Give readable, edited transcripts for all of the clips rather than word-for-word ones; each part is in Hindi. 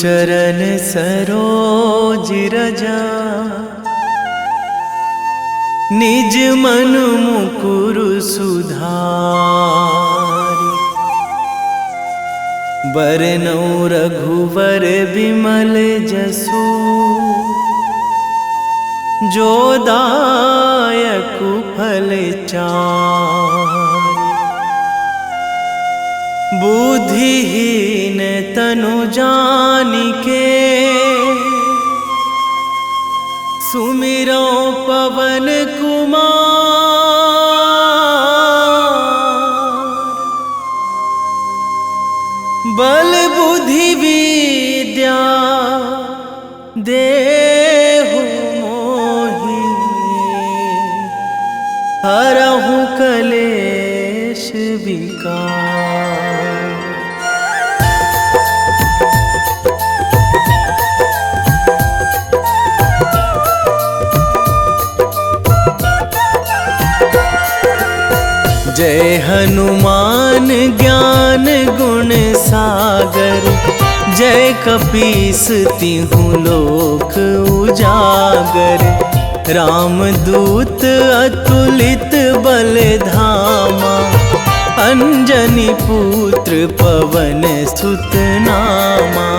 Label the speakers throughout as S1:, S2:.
S1: चरण सरोज रजा, निज मन मुकुर सुधारि। बरनौ रघुवर बिमल जसु, जो दायक फल चारि। बुद्धिहीन तनु जानिके, सुमिरो पवन कुमार। बल बुद्धि विद्या देहु मोहि, हरहु कलेश विकार। जय हनुमान ज्ञान गुण सागर, जय कपीस तिहुँ लोक उजागर। रामदूत अतुलित बल धामा, अंजनी पुत्र पवन सुत नामा।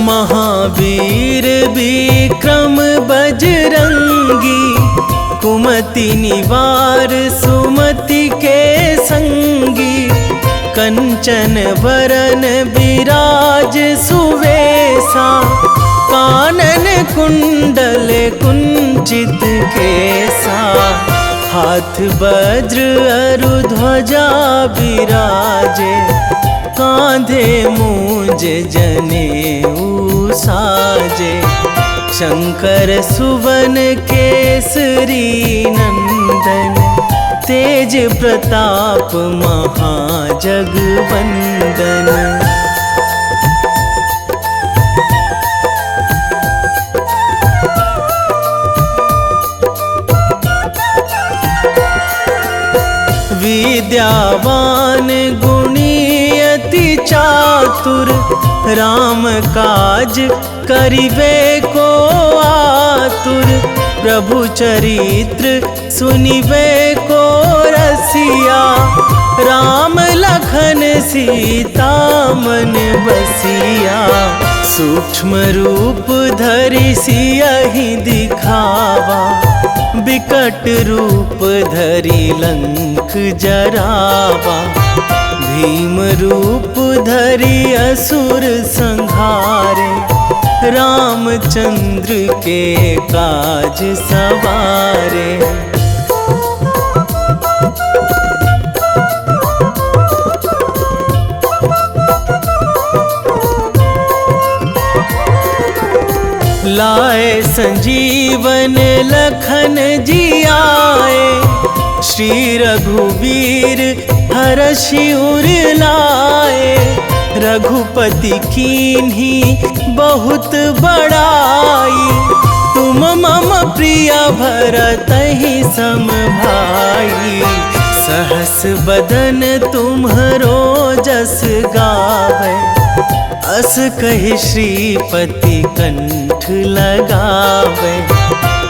S1: महावीर विक्रम बजरंगी, कुमति निवार सुमति के संगी। कंचन वरन विराज सुवेशा, कानन कुंडल कुंचित केसा। हाथ वज्र अरु ध्वजा बिराजे, कांधे मूंज जनेऊ साजे। शंकर सुवन केसरी नंदन, तेज प्रताप महाजगवंदन। विद्यावान गुणी अति चातुर, राम काज करिबे को आतुर। प्रभु चरित्र सुनिबे को रसिया, राम लखन सीता मन बसिया। सूक्ष्म रूप धरि सियहि दिखावा, बिकट रूप धरि लंक जरावा। भीम रूप धरि असुर संहारे, रामचंद्र के काज सवारे। लाए संजीवन लखन जियाए, श्री रघुवीर हरषि उर लाए। रघुपति कीन्ही बहुत बड़ाई, तुम मम प्रिय भरतहि सम भाई। सहस बदन तुम्हरो जस गावै, अस कहि श्रीपति कंठ लगावै।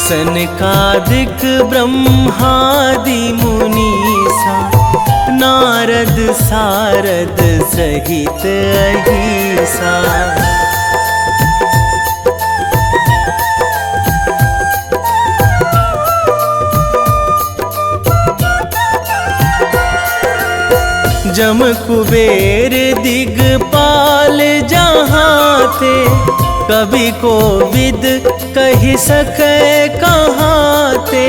S1: सनकादिक ब्रह्मादि मुनीसा, नारद सारद सहित अहिसा। जम कुबेर दिगपाल जहाँ थे, कवि कोविद कहि सकै कहाँ ते।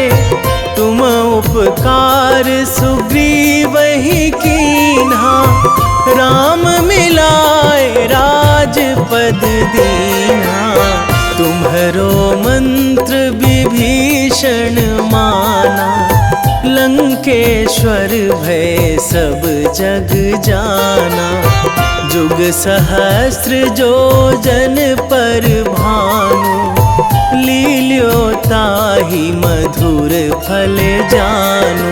S1: तुम उपकार सुग्रीवहि कीन्हा, राम मिलाए राजपद दीन्हा। तुम्हरो मंत्र विभीषण माना, लंकेश्वर भय सब जग जाना। जुग सहस्त्र जो जन पर भानु, लील्यो ताहि मधुर फल जानू।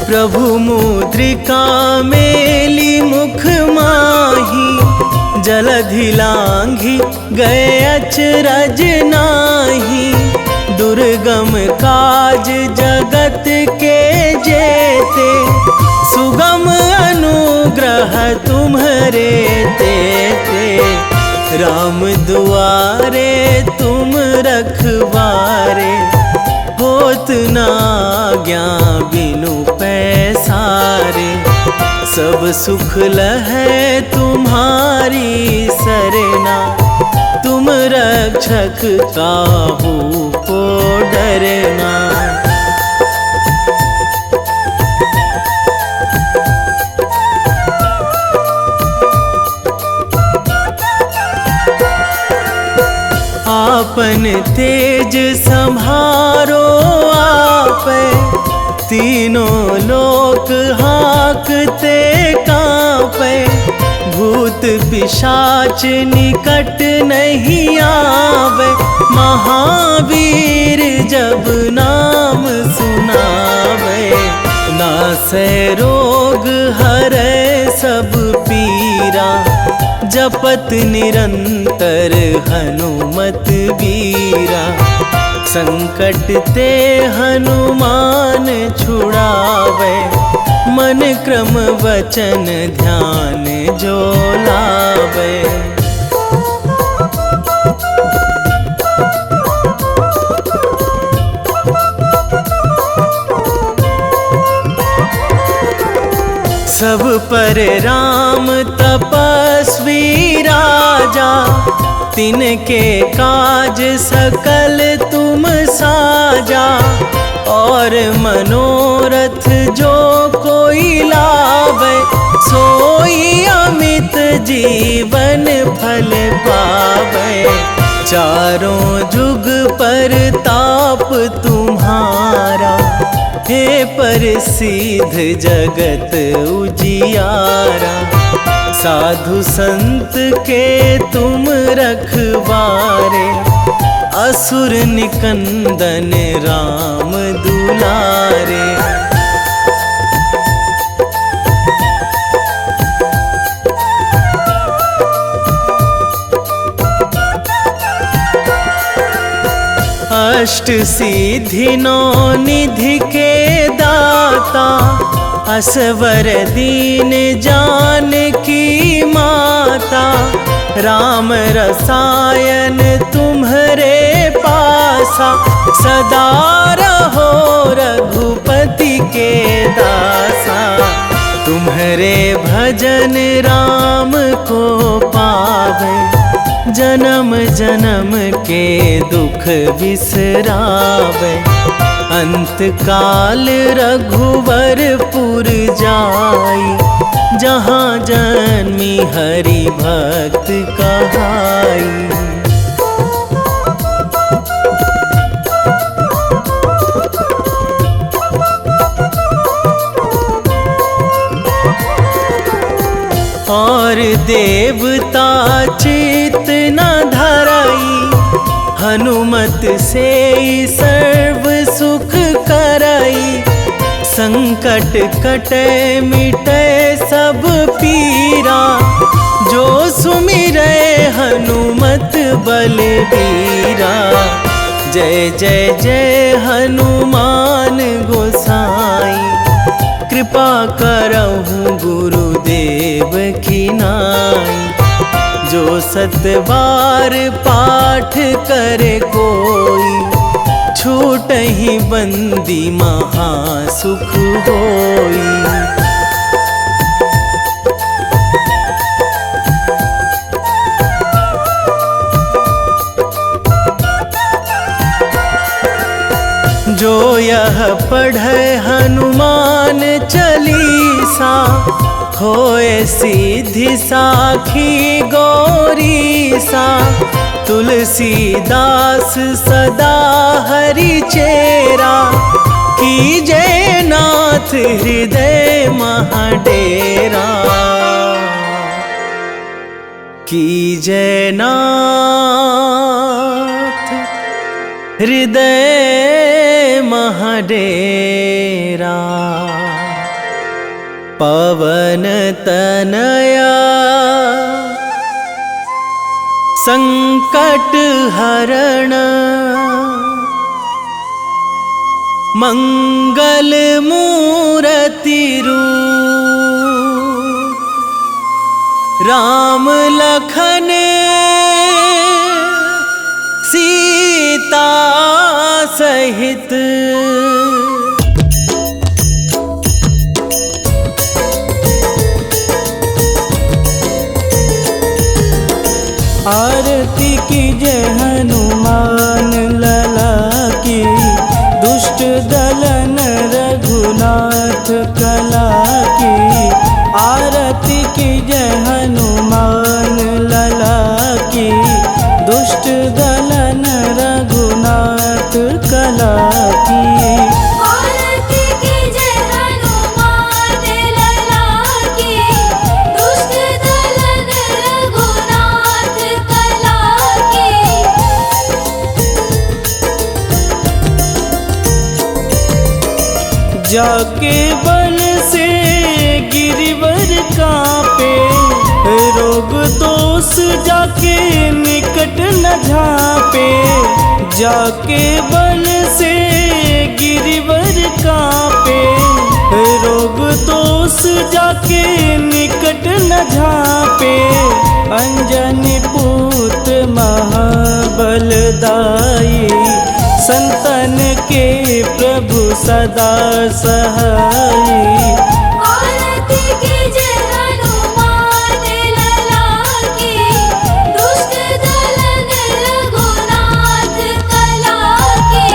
S1: प्रभु मुद्रिका मेली मुख माही, जलधि लांघी गए अचरज नाही। दुर्गम काज जगत के जेते, सुगम अनुग्रह तुम्हरे तेते। राम दुआरे तुम रखवारे, होत ना आज्ञा बिनु पैसारे। सब सुख लहै तुम्हारी सरना, तुम रक्षक काहू को डरना। आपन तेज संभारो आपै, तीनों लोक हाकते कांपै। भूत पिशाच निकट नहीं आवे, महावीर जब नाम सुनावे। नासै रोग हरै सब पीरा, जपत निरंतर हनुमत बीरा। संकट ते हनुमान छुड़ावे, मन क्रम वचन ध्यान जो लावे। सब पर राम तपस्वी राजा, तिनके काज सकल तुम साजा। और मनोरथ जो कोई लावे, सोई अमित जीवन फल पावे। चारों जुग पर ताप तुम्हारा, हे प्रसिद्ध जगत उजियारा। साधु संत के तुम रखवारे, असुर निकंदन राम दुलारे। अष्ट सिद्धि नौ निधि के दाता, असवर दीन जानकी माता। राम रसायन तुम्हरे पासा, सदा रहो रघुपति के दासा। तुम्हरे भजन राम को पावे, जन्म जन्म के दुख बिसरावे। अंत काल रघुवरपुर जाई, जहाँ जन्मी हरि भक्त कहाई। और देवता चित न धराई, हनुमत से सर्व सुख कराई। संकट कटे मिटे सब पीरा, जो सुमिरै हनुमत बलबीरा। जय जय जय हनुमान गोसाई, कृपा करहु गुरुदेव की नाई। जो सतबार पाठ करे कोई, छूटहि बंदी महासुख होई। जो यह पढ़े हनुमान चालीसा, होए सीधी साखी गौरीसा। तुलसीदास सदा हरि चेरा, कीजे नाथ हृदय महाडेरा, कीजे नाथ हृदय महाडेरा। पवन तनया संकट हरण, मंगल मूर्ति रूप, राम लखन सीता सहित।
S2: आरती कीजे हनुमान लला की, दुष्ट दलन रघुनाथ कला की। आरती कीजे हनुमान लला की, दुष्ट दलन रघुनाथ कला की।
S3: आरती कीजे हनुमान लला की, दुष्ट दलन रघुनाथ कला की।
S2: जाके बल से गिरिवर कांपे, रोग दोष जाके निकट न झापे। जाके बल से गिरिवर कांपे, रोग दोष जाके निकट न झापे। अंजनी पूत महाबलदाई, संतन के प्रभु सदा सहाई।
S3: आरती कीजे हनुमान लला की, दुष्ट दलन रघुनाथ कला की।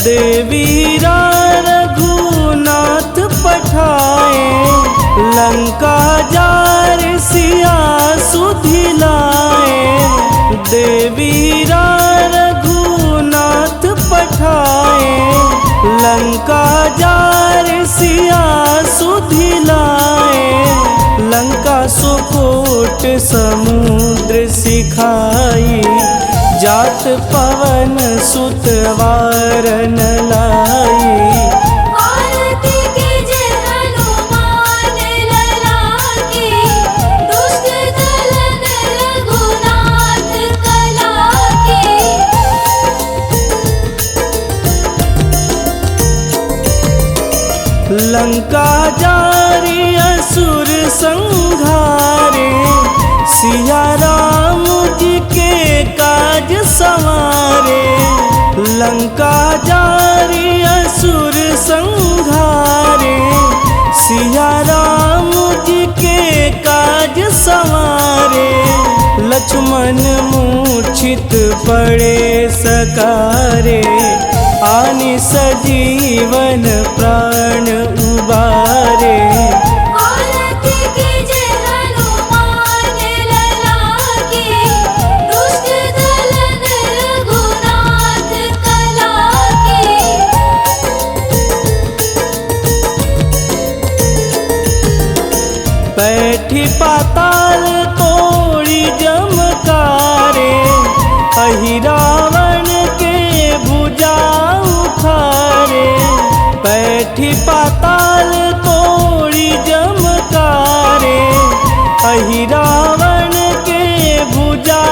S2: देवीरा रघुनाथ पठाए, लंका जार सिया सुधिलाए। देवीरा रघुनाथ पठाए, लंका जार सिया सुधिलाए। लंका सुकोट समुद्र सिखाई, जात पवन सुत वारन लाई।
S3: आरती कीजे हनुमान लला की, दुष्ट दलन रघुनाथ कला की।
S2: लंका जारी असुर संघारे, सिया राम जी के काज संवारे। लंका जारी असुर संघारे, सिया राम जी के काज संवारे। लक्ष्मण मूर्छित पड़े सकारे, आनि सजीवन प्राण उबारे।
S3: आरती कीजे हनुमान लला की, दुष्ट दलन रघुनाथ कला की।
S2: बैठी पाताल तोड़ी जमकारे, अहि रावण के भुजा उखारे। बैठी पाताल तोड़ी जमकारे, अहि रावण के भुजा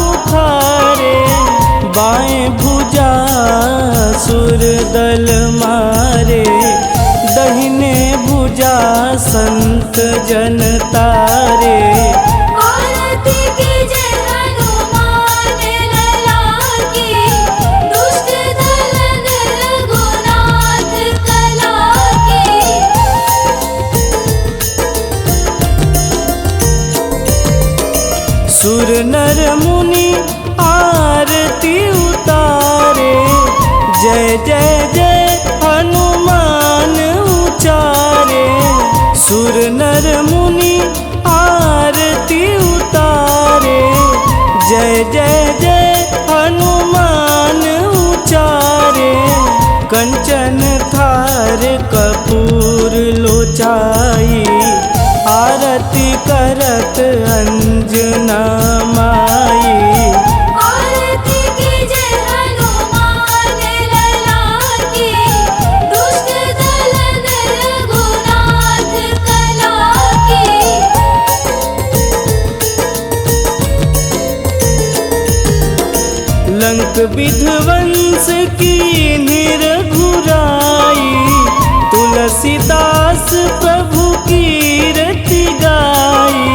S2: उखारे। बाएं भुजा सुर दल मारे, दहिने भुजा संत जन तारे।
S3: आरती कीजे हनुमान लला की, दुष्ट दलन रघुनाथ कला की।
S2: सुर नर मुनि आरती उतारे, जय जय जय हनुमान उचारे। सुर नर मुनि आरती उतारे, जय जय जय हनुमान उचारे, कंचन थार कपूर लोचाई, आरती करत अंजना माई।
S3: आरती कीजे हनुमान लला की, दुष्ट दलन रघुनाथ कला की।
S2: लंक विध्वंस की निरघुराई, तुलसीदास प्रभु कीरति गाई।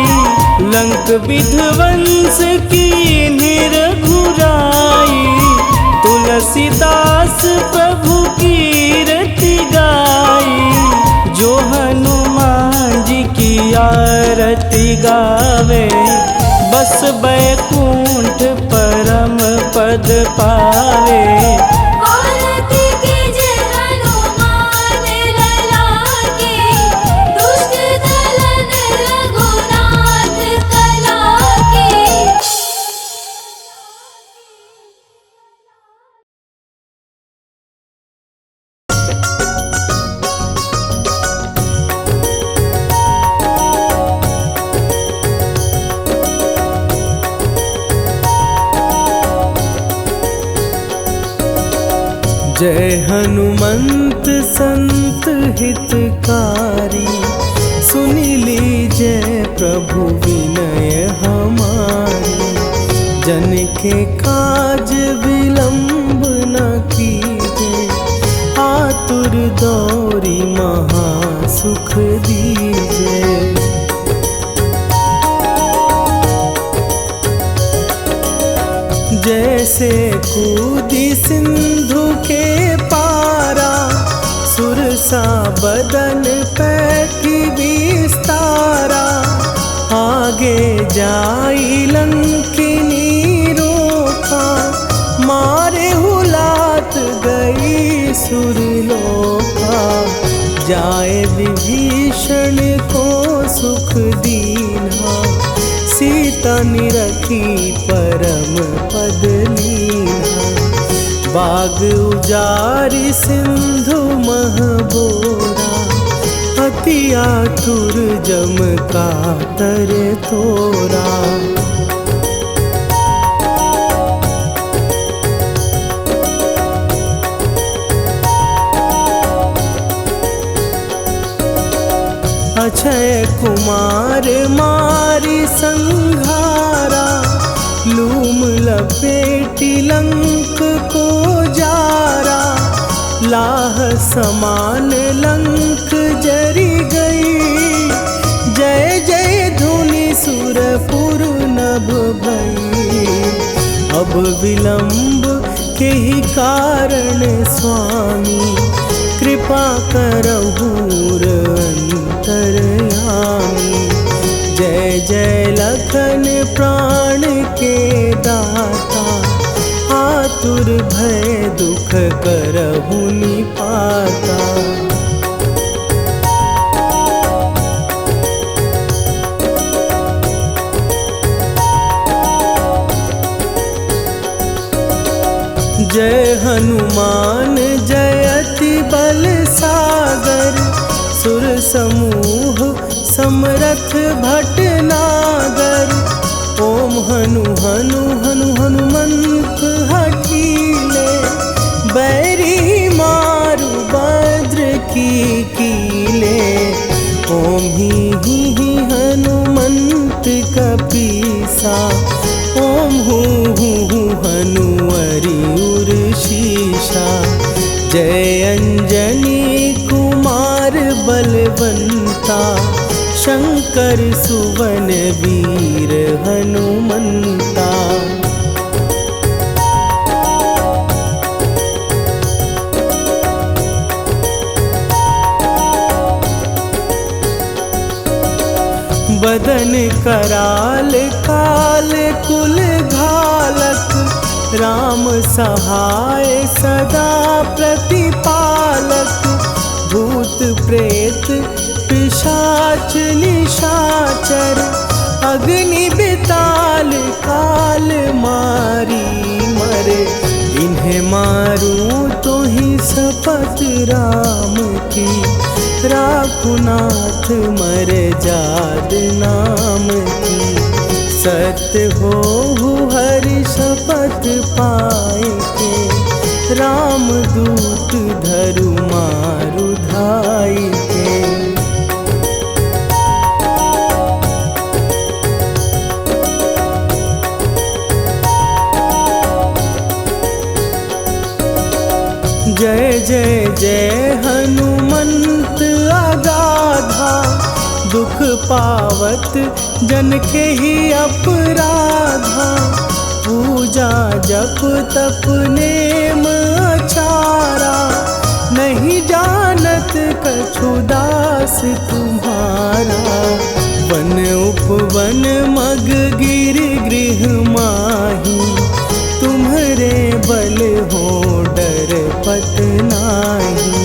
S2: लंक विध्वंस की निरघुराई, तुलसीदास प्रभु कीरति गाई। जो हनुमान जी की आरती गावे, बस बैकुंठ परम पद पावे।
S3: आरती कीजे हनुमान लला की, दुष्ट दलन रघुनाथ कला की।
S1: जय हनुमंत संत हितकारी, सुनि लीजय प्रभु विनय हमारी। जन के काज विलंब न कीजे, आतुर दौरी महा सुख दीजे। जैसे कूदी सिंधु के पारा, सुरसा बदन पैठी विस्तारा। आगे जाई लंकिनी रोका, मारे हुलात गई सुरलोका। जाए विभीषण को सुख दीना, सीता निरखी परम पद लीना। बाग उजारि सिंधु महबोरा, अति आतुर जम कातर तोरा। अक्षय कुमार मारी संघारा, लूम लपेटी लंक को जारा। लाह समान लंक जरी गई, जय जय धुनि सुरपुर नभ भई। अब विलंब के ही कारण स्वामी, कृपा करहु अंतरयामी। जय जय लखन प्राण के दाता, आतुर भय दुख करहु निपाता। जय हनुमान जयति बल सागर, सुर समूह समरथ भटनागर। ओम हनु हनु हनु हनुमंत हठीले, बैरी मारु भद्र की कीले। ओम ही हनुमंत कपीसा, ओम हूँ हनुमरि उर्शीषा। जय अंजनी कुमार बलवंता, शंकर सुवन वीर हनुमंता। बदन कराल काल कुल घालक, राम सहाय सदा प्रतिपालक। भूत प्रेत पिशाच निशाचर, अग्नि बिताल काल मारी मरे, इन्हें मारूं तो ही शपथ राम की, राखुनाथ मरे जाद नाम की। सत्य हो हरि शपथ पाए के, राम दूत धरु मारु धाई के। जय जय जय हनुमंत अगाधा, दुख पावत जन के ही अपराधा। पूजा जप तप नेम अचारा, नहीं जानत कछु दास तुम्हारा। वन उपवन मग गिर गृह माही, तुम्हारे बल हो डर पत नाही।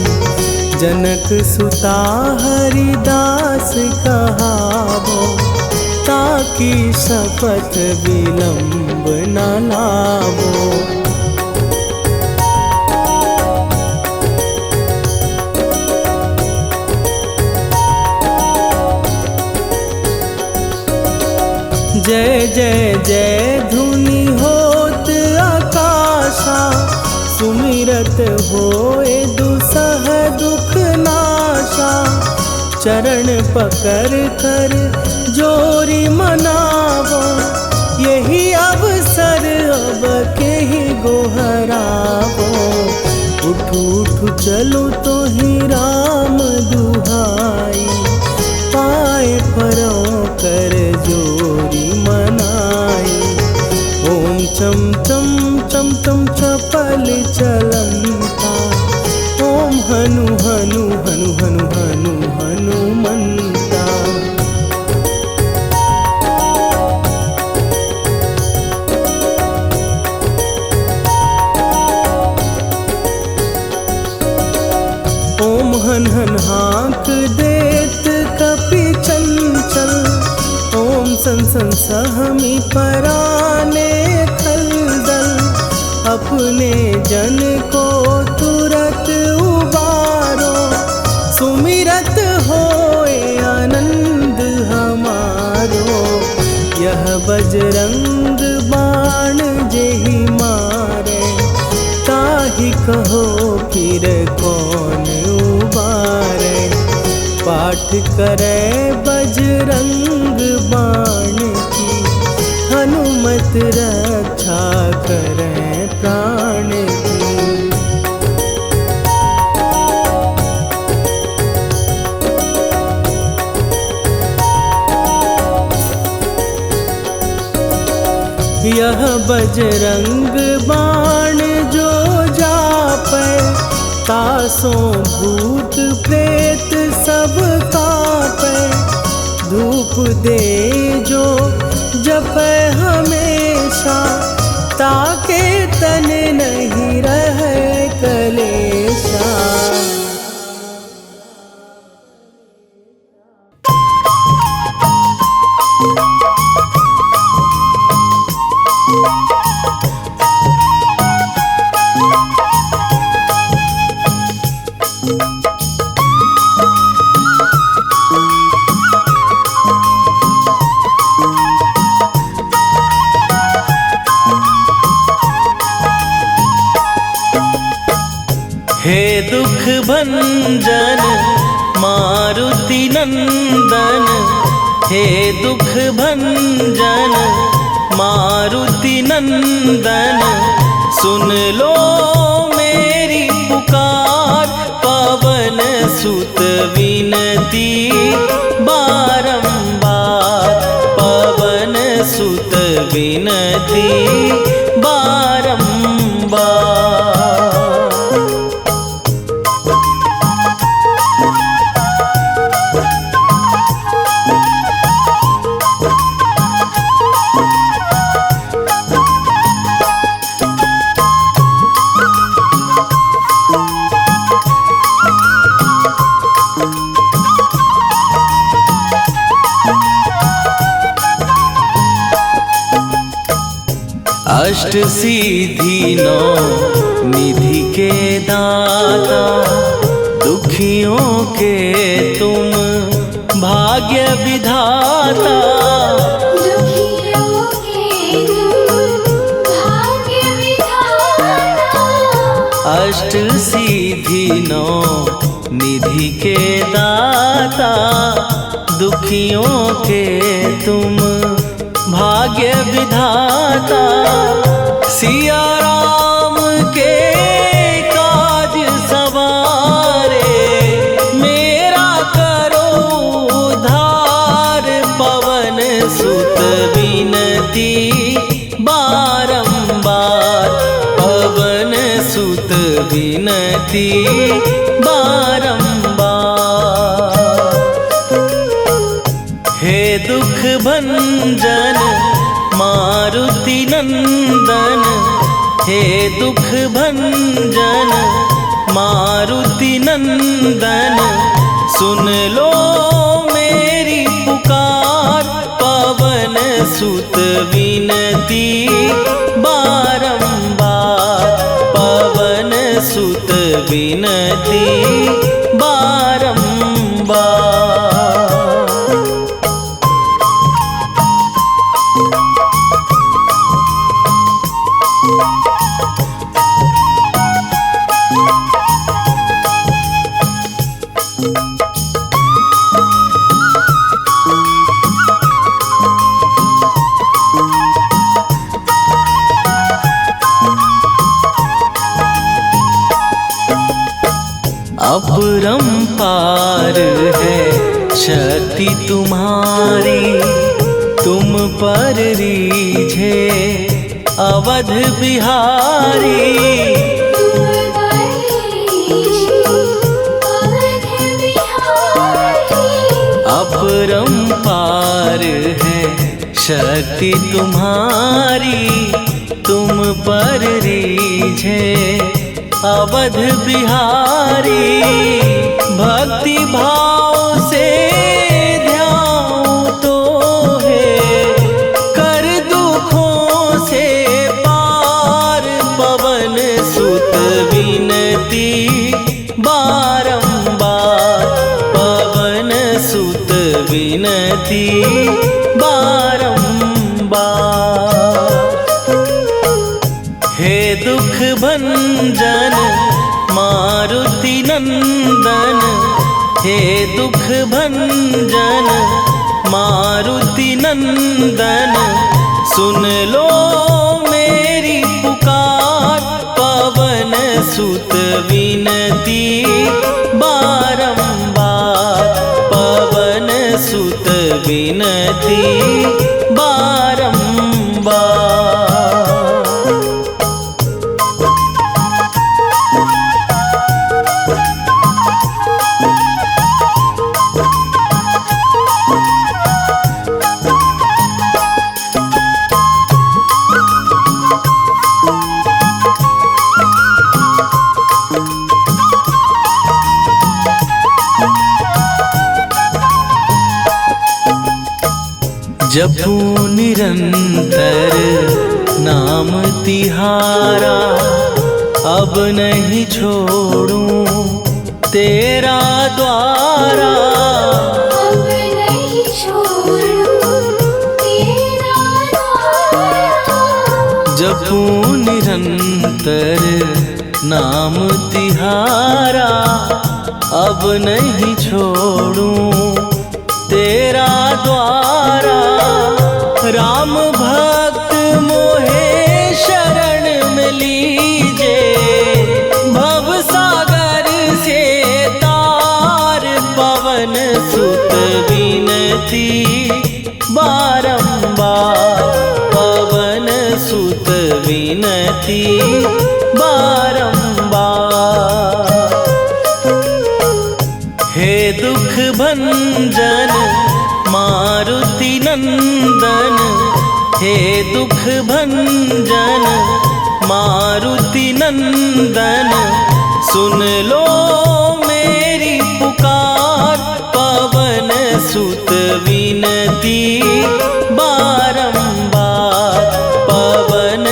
S1: जनक सुता हरिदास कहावो, ताकि शपथ विलंब न लावो। जय जय जय धुनि होत आकाशा, सुमिरत होए दुसह दुख नाशा। चरण पकड़ कर जोरी मनावो, यही अवसर अब के ही गोहरावो। उठू उठू चलो तो ही राम दुहाई, पाए परों कर जोरी मनाई। ओम चम चम चम चम चपल चलंता, ओम हनु हनु हनु हनु हनु हनुमंता। ओम हन हन हाँक देत कपि चंचल, ओम सन सन सहमी पराने खलदल। अपने जन को तुरत उबारो, सुमिरत होए आनंद हमारो। यह बजरंग बाण जेहि मारे, ताहि कहो फिर कौन उबारे। पाठ करे बजरंग बाण की, हनुमत रक्षा करे प्राण की। यह बजरंग बाण जो जापै, तासों भूत प्रेत सब कापै। धूप दे जो जपै हमेशा, ताके तन नहीं रहे कलेशा।
S2: हे दुख भंजन मारुति नंदन, हे दुख भंजन मारुति नंदन। सुन लो मेरी पुकार, पवन सुत विनती बारंबार। पवन सुत विनती बारंबार। अष्ट सिद्धि नौ निधि के दाता, दुखियों के तुम भाग्य विधाता।
S3: दुखियों के तुम भाग्य विधाता।
S2: अष्ट सिद्धि नौ निधि के दाता, दुखियों के तुम भाग्य विधाता। सिया राम के काज सवारे, मेरा करो उद्धार। पवन सुत विनती बारंबार, पवन सुत विनती बारंबार। हे दुख भंजन मारुति नंदन, हे दुख भंजन मारुति नंदन। सुन लो मेरी पुकार, पवन सुत विनती बारंबार, पवन सुत विनती बारंबार। अपरंपार है शक्ति तुम्हारी, तुम पर रीझे अवध बिहारी। अपरंपार है शक्ति तुम्हारी, तुम पर रीझे अवध बिहारी। भक्ति भाव से ध्यान तो है, कर दुखों से पार। पवन सुत विनती बारंबार, पवन सुत विनती बारंबार। हे दुख भंजन मारुति नंदन, हे दुख भंजन मारुति नंदन। सुन लो मेरी पुकार, पवन सुत विनती बारंबार, पवन सुत विनती बारंबार। जपू निरंतर नाम तिहारा, अब नहीं छोड़ूं तेरा द्वारा।
S3: अब नहीं छोड़ूं तेरा द्वारा।
S2: जपू निरंतर नाम तिहारा, अब नहीं छोड़ूं तेरा द्वारा। राम भक्त मोहे शरण में लीजे, भव सागर से तार। पवन सुत विनती बारंबार, पवन सुत विनती बारंबार। हे दुख भंजन मारुति नंदन, हे दुख भंजन मारुति नंदन। सुन लो मेरी पुकार, पवन सुत विनती बारंबार, पवन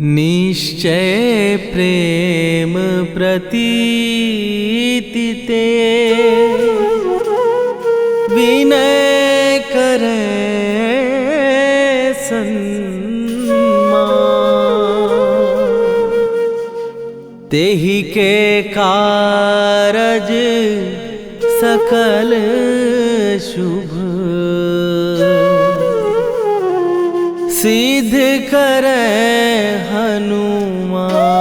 S2: निश्चय प्रेम प्रतीति ते विनय करे तेहि के कारज सकल शुभ सिद्ध करे हनुमान।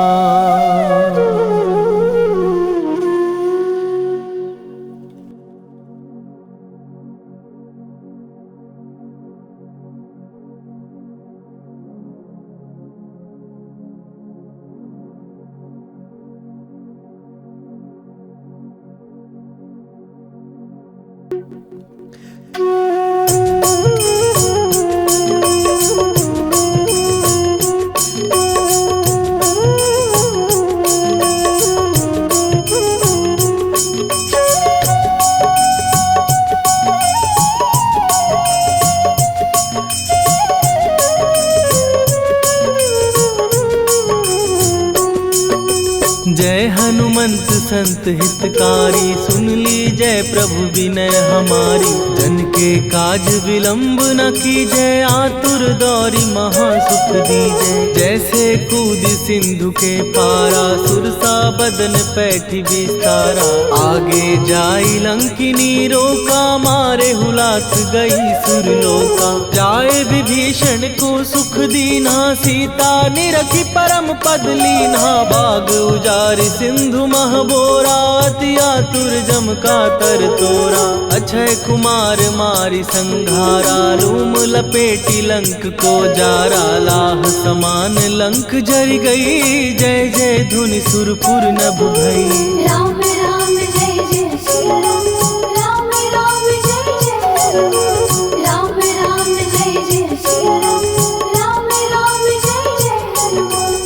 S2: जय हनुमंत संत हितकारी, सुन ली जय प्रभु विनय हमारी। जन के काज विलंब न कीजय, आतुर दौरी महासुख दीजय। जैसे कूद सिंधु के पारा, सुरसा बदन पैठी विस्तारा। आगे जाई लंकिनी रोका, मारे हुलाक गई सुरलोका। जाए विभीषण को सुख दीना, सीता निरखी परम पद लीना। बाग उजारि सिंधु महबोरा, अति आतुर जम का तर तोरा। अक्षय कुमार मारी संघारा, लूम लपेटी लंक को जारा। लाह समान लंक जर गई, जय जय धुनि सुरपुर नभ भई।
S3: राम राम जय जय श्री राम, राम राम जय जय राम। राम राम जय जय श्री राम, राम राम जय जय हनुमान।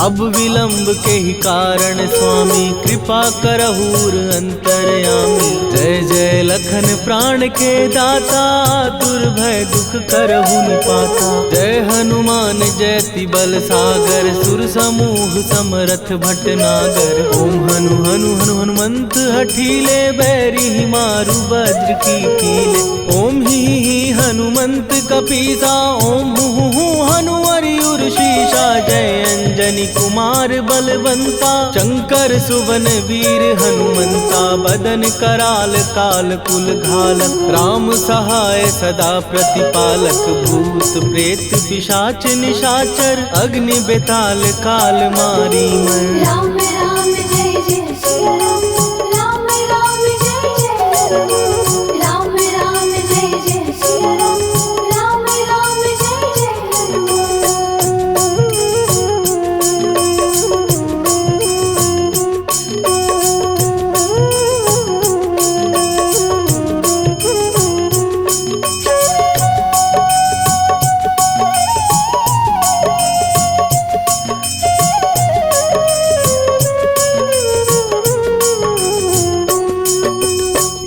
S2: अब विलंब के ही कारण स्वामी, कृपा करहूर अंतरयामी। जय जय लखन प्राण के दाता, दुर्भय दुख करहु निपाता। जय हनुमान जयति बल सागर, सुर समूह समरथ भटनागर। ओम हनु हनु हनु हनुमंत हठीले, बैरी मारु वज्र की कीले। ओम ही हनुमंत कपीसा, ओम हु हनुमरि उर्शीषा। जय अंजनी कुमार बलवंता, शंकर सुवन वीर हनुमंता। बदन कराल काल कुल घालक, राम सहाय सदा प्रतिपालक। भूत प्रेत पिशाच निशाचर, अग्नि बेताल काल मारी मर।
S3: राम राम जय जय श्री राम, राम राम जय जय राम। राम राम जय जय श्री राम, राम राम जय जय हनुमान।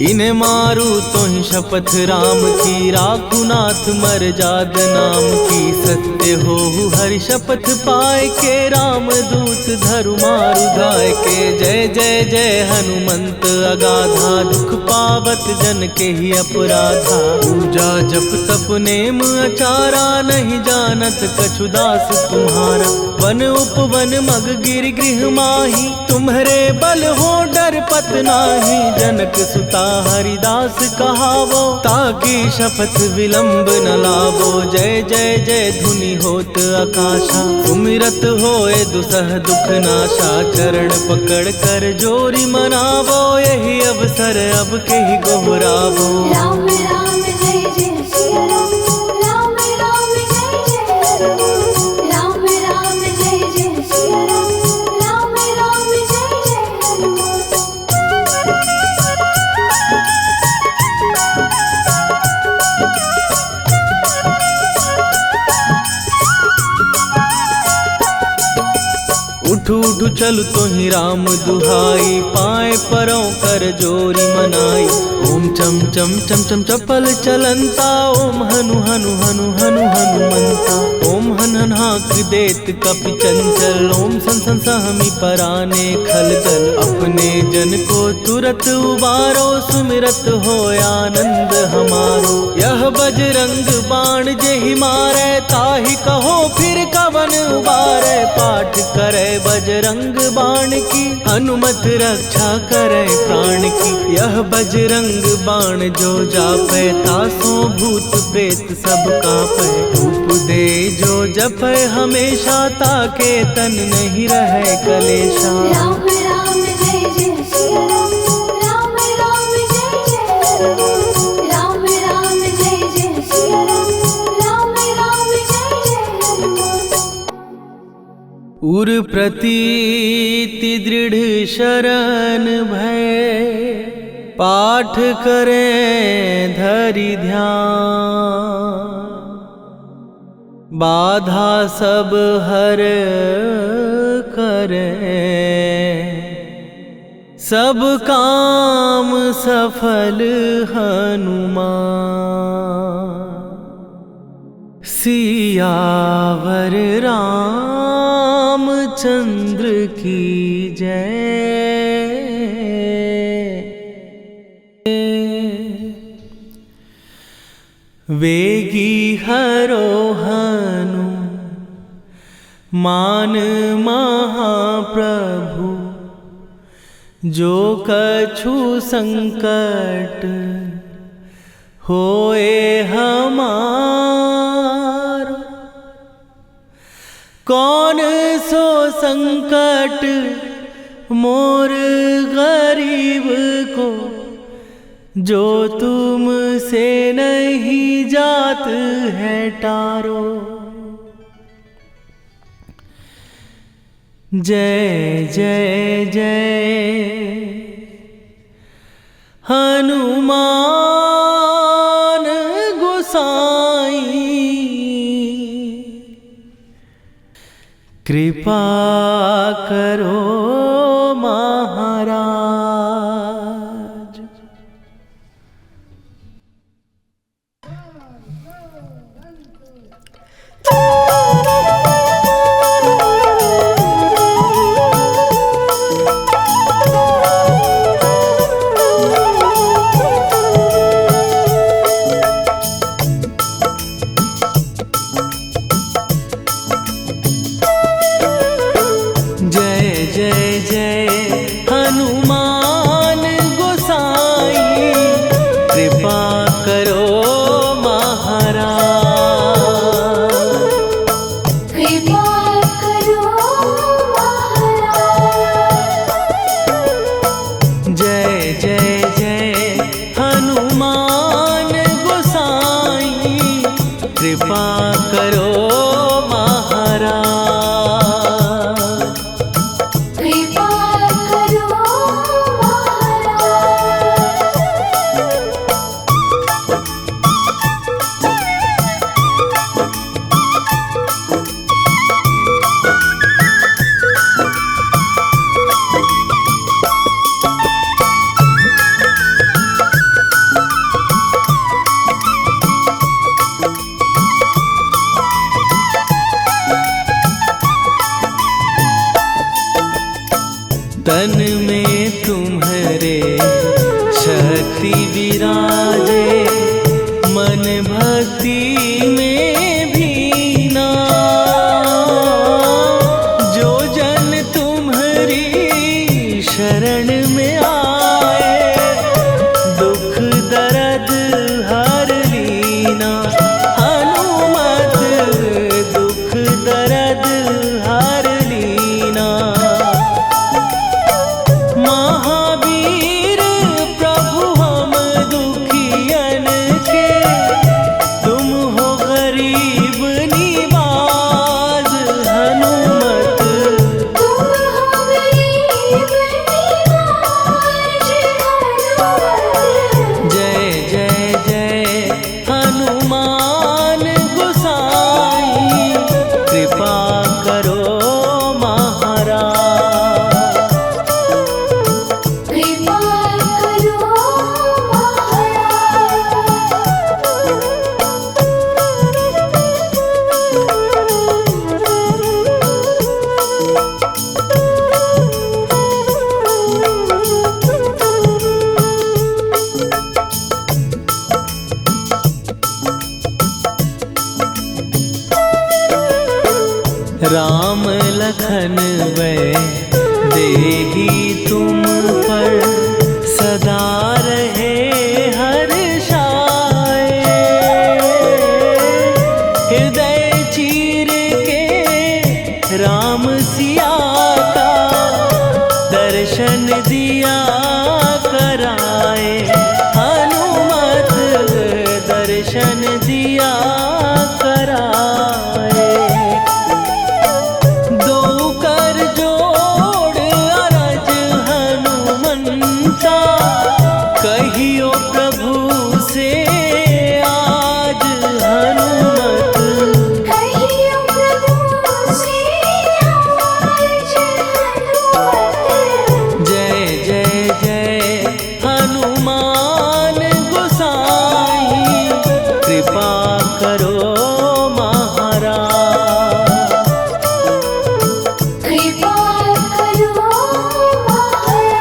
S2: इन्हें मारू तो ही शपथ राम की, राखू नाथ मर जाद नाम की। सत्य हो हरि शपथ पाए के, राम दूत धरु मारु धाय के। जय जय जय हनुमंत अगाधा, दुख पावत जन के ही अपराधा। पूजा जप तप नेम अचारा, नहीं जानत कछु दास तुम्हारा। वन उपवन मग गिर गृह माही, तुम्हारे बल हो डर पत नाही। जनक सुता हरिदास कहावो, ताकि शपथ विलंब न लावो। जय जय जय धुनि होत आकाशा, सुमिरत होए दुसह दुख नाशा। चरण पकड़ कर जोरी मनावो, यही अवसर अब के ही गोहरावो।
S3: राम राम जय जय श्री राम, राम राम जय जय राम। राम राम जय जय श्री राम, राम राम जय जय हनुमान।
S2: उठ उठ उठ चल तो ही राम दुहाई, पाए परों कर जोरी मनाई। ओम चम चम चम चम चपल चलंता, ओम हनु हनु हनु हनु हनुमंता। ओम हन हन हाक देत कपि चंचल, ओम सन सन सहमी पराने खलदल। अपने जन को तुरत उबारो, सुमिरत हो आनंद हमारो। यह बजरंग बाण जेहि मारे, ताहि कहो फिर कवन उबारे। पाठ करे बजरंग बाण की, हनुमत रक्षा करे प्राण की। यह बजरंग बाण जो जापै, तासों भूत प्रेत सब कापै। धूप दे जो जपै हमेशा, ताके तन नहीं रहे कलेशा।
S3: राम राम जय जय सिया राम, राम राम जय जय हनुमान। राम राम जय जय सिया राम, राम राम जय जय हनुमान।
S2: उर प्रतीति दृढ़ शरण भय, पाठ करें धरि ध्यान। बाधा सब हर करें, सब काम सफल हनुमान। सियावर रामचंद्र की जय। वेगी हरोहनु मान महाप्रभु, जो कछु संकट होए हमारो। कौन सो संकट मोर गरीब को, जो तुम से नहीं जात है टारो। जय जय जय हनुमान गोसाई, कृपा करो महाराज। कृपा करो महाराज।
S3: कृपा करो
S2: तन में तुम्हारे शक्ति विराजे, मन भक्ति में भीना। जो जन तुम्हारी शरण में आए, दुख दर्द हर लीना। हनुमत दुख दर्द हर लीना। महावीर प्रभु हम दुखी राम लखन वै देही तुम पर सदा रहे हर्षाए। हृदय चीर के राम सिया का दर्शन दिया कराए। हनुमत दर्शन दिया कराए। दो कर जोड़ अरज हनुमंता कहियो प्रभु से आज हनुमत।
S3: कहियो प्रभु से आज हनुमत।
S2: जय जय जय हनुमान गोसाई कृपा करो महाराज।
S3: कृपा करो महाराज।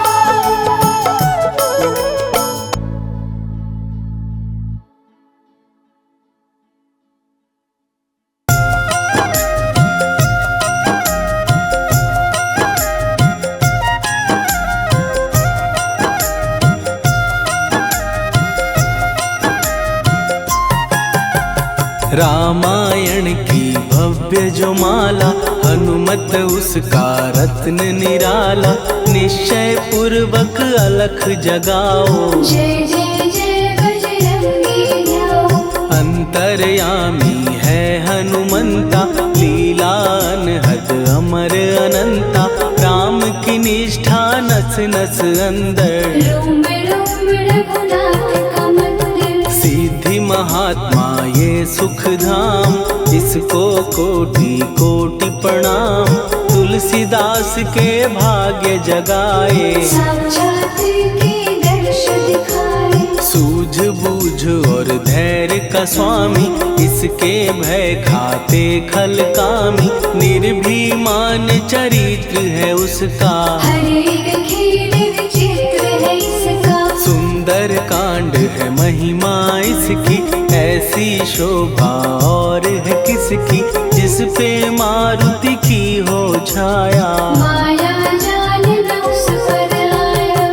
S2: रामायण की भव्य जो माला हनुमत उसका रत्न निराला। निश्चय पूर्वक अलख जगाओ
S3: जय जय जय बजरंगी न्याओ।
S2: अंतर्यामी है हनुमंता लीला अनहद अमर अनंता। राम की निष्ठा नस नस अंदर
S3: रोम रोम रघुनाथ का मंदिर।
S2: सिद्धि महात्मा ये सुख धाम इसको कोटि कोटि प्रणाम। तुलसीदास के भाग्य जगाए
S3: साक्षात के दर्श दिखाए।
S2: सूझ बूझ और धैर्य का स्वामी इसके भय खाते खल कामी। निर्भीमान चरित्र है उसका
S3: हर एक खेल विचित्र है इसका।
S2: सुंदर कांड है महिमा इसकी। ऐसी शोभा और है किसकी जिस पे मारुति की हो छाया।
S3: माया जाल न उस पर आया।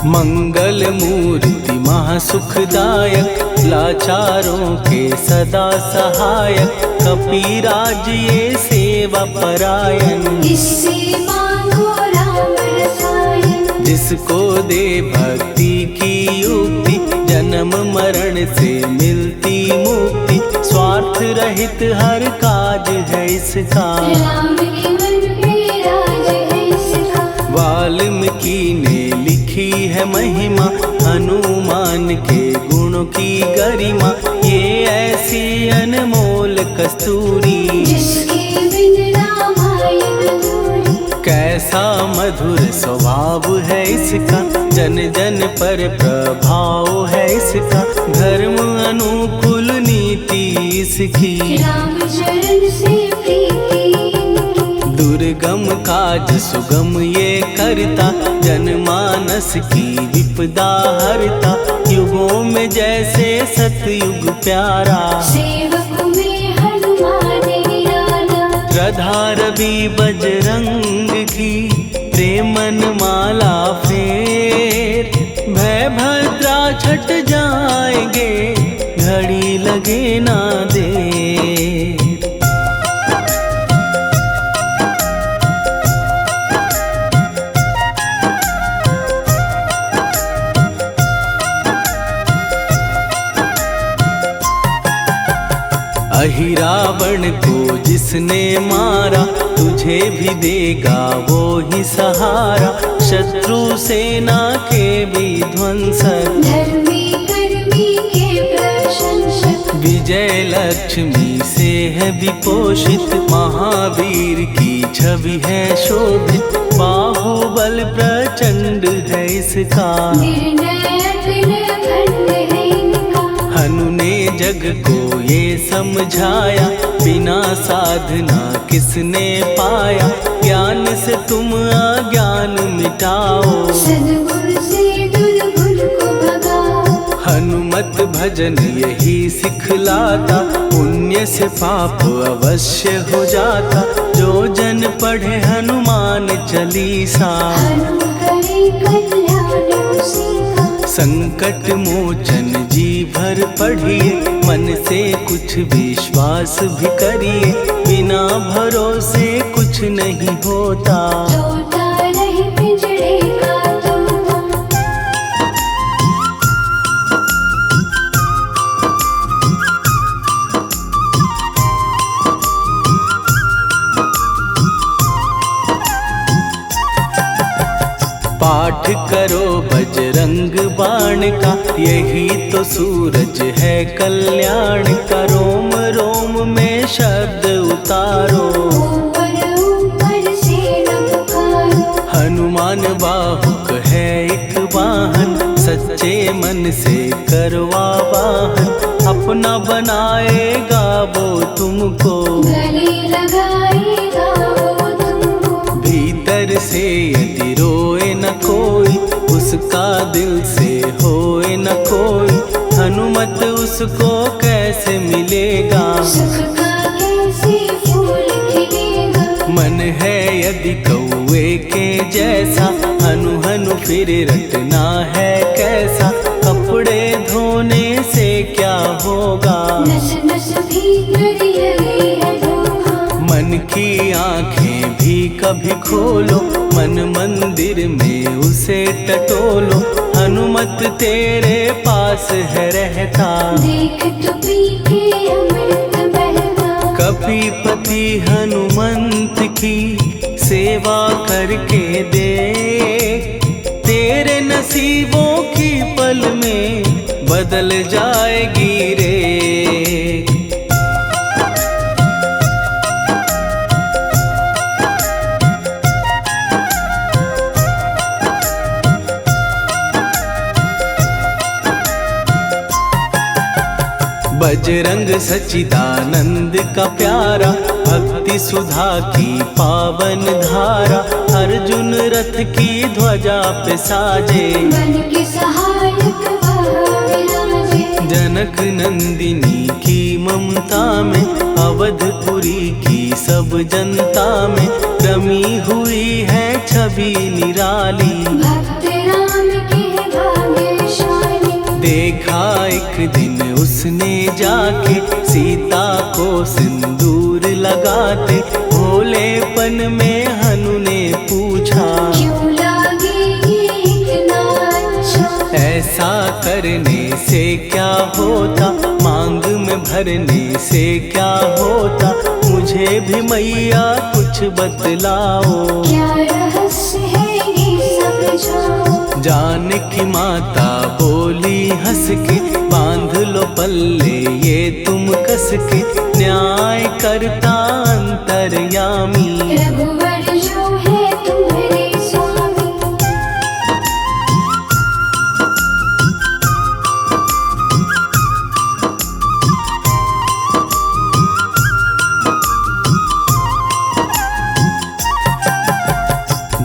S2: मंगल मूर्ति महासुखदायक लाचारों के सदा सहायक। कपीराज ये सेवा परायण
S3: इससे मांगो राम रसायन।
S2: जिसको दे भक्ति की युक्ति जन्म मरण से मिलती मुक्ति। स्वार्थ रहित हर काज है इसका
S3: राम के मन पे राज है इसका।
S2: वाल्मीकि ने लिखी है महिमा हनुमान के गुणों की गरिमा। ये ऐसी अनमोल कस्तूरी
S3: जिसके बिन रामायण अधूरी।
S2: कैसा मधुर स्वभाव है इसका जन जन पर प्रभाव है इसका। धर्म अनुकूल नीति इसकी
S3: राम चरण से प्रीति इनकी।
S2: दुर्गम काज सुगम ये करता जनमानस की विपदा हरता। युगों में जैसे सतयुग प्यारा
S3: सेवक में हनुमान निराला।
S2: श्रद्धा रवि बजरंग की प्रेमन माला फेर। भय भद्रा छट जाएंगे घड़ी लगे ना दे। अहि रावण को जिसने मारा तुझे भी देगा वो ही सहारा। शत्रु सेना के विध्वंसक
S3: धर्मी कर्मी के प्रशंसक।
S2: विजय लक्ष्मी से है विपोषित। महावीर की छवि है शोभित। बाहुबल प्रचंड है इसका
S3: निर्णय अतुल अखंड है इनका।
S2: हनु ने जग को ये समझाया बिना साधना किसने पाया। ज्ञान से तुम अज्ञान मिटाओ।
S3: सद्गुण से दुर्गुण को भगाओ।
S2: हनुमत भजन यही सिखलाता, पुण्य से पाप अवश्य हो जाता। जो जन पढ़े हनुमान चालीसा,
S3: हनुम करे कल्याण उसी का।
S2: संकट मोचन जी भर पढ़िए, मन से कुछ विश्वास भी करिए। बिना भरोसे कुछ नहीं होता।
S3: टूटा रहे पिंजड़े का तोता।
S2: पाठ करो बजरंग बाण का, यही तो सूरज है कल्याण का। रोम रोम में शब्द उतारो,
S3: ऊपर ऊपर से न पुकारो।
S2: हनुमान बाहुक है एक वाहन, सच्चे मन से करवा वाहन। अपना बनाएगा वो तुमको,
S3: गले लगाएगा वो तुमको।
S2: भीतर से यदि रोए न कोई, उसका दिल से होए न कोई। हनुमत उसको कैसे मिलेगा,
S3: सुख का कैसे फूल खिलेगा।
S2: मन है यदि कौवे के जैसा, हनु हनु फिर रटना है कैसा। कपड़े धोने से क्या होगा,
S3: नस नस भीतर यही है धोखा।
S2: मन की आंखें भी कभी खोलो, मन मंदिर में उसे टटोलो। हनुमत तेरे पास है रहता,
S3: देख तो पी के अमृत बहता।
S2: कपीपति हनुमंत की सेवा करके दे। तेरे नसीबों की पल में बदल जाएगी रे। बजरंग सच्चिदानंद का प्यारा, भक्ति सुधा की पावन धारा। अर्जुन रथ की ध्वजा पे साजे,
S3: मन के सहायक वह विराजे।
S2: जनक नंदिनी की ममता में, अवधपुरी की सब जनता में। रमी हुई है छवि निराली,
S3: भक्त राम के भाग्यशाली।
S2: देखा एक दिन उसने जाके, सीता को सिंदूर लगाते। भोलेपन में हनु ने पूछा,
S3: क्यों लागे ये इतना अच्छा।
S2: ऐसा करने से क्या होता, मांग में भरने से क्या होता। मुझे भी मैया कुछ बतलाओ,
S3: क्या रहस्य है ये समझाओ।
S2: जानकी माता बोली हंस के, बांध लो पल्ले ये तुम कस के। न्याय करता अंतर्यामी,
S3: रघुवर जो है तुम्हारे स्वामी।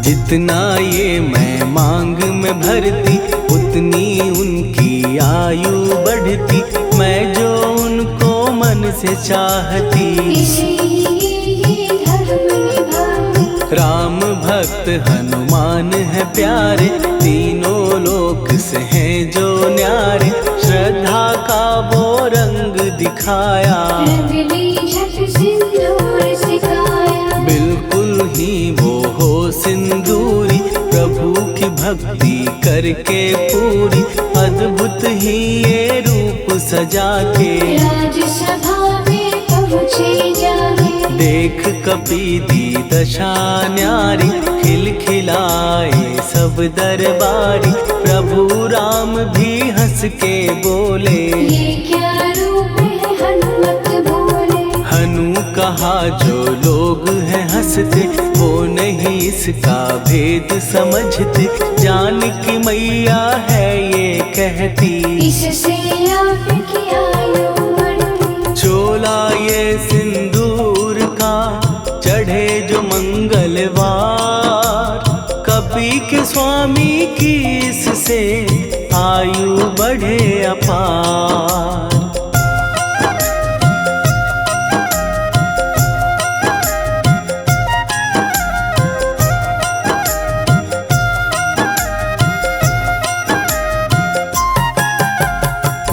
S2: जितना ये मैं मांग में भरती, उतनी उनकी आयु बढ़ती। मैं जो उनको मन से चाहती,
S3: इसीलिए धर्म निभाती।
S2: राम भक्त हनुमान है प्यारे, तीनों लोक से हैं जो न्यारे। श्रद्धा का वो रंग दिखाया,
S3: रंग ली झट सिंदूर सिखाया।
S2: बिल्कुल ही वो हो सिंदूरी, प्रभु की भक्ति करके पूरी। अद्भुत ही ये रूप सजा के,
S3: राजसभा में पहुँचे जाके।
S2: देख कपीदी दशा न्यारी, खिलखिलाए सब दरबारी। प्रभु राम भी हंस के बोले,
S3: ये क्या रूप है हनुमत बोले।
S2: हनु कहा जो लोग हैं हंसते, वो नहीं इसका भेद समझते। जानकी मैया है ये कहती,
S3: इससे आपकी आयु बढ़ती।
S2: चोला ये सिंदूर का, चढ़े जो मंगलवार। स्वामी की इससे आयु बढ़े अपार।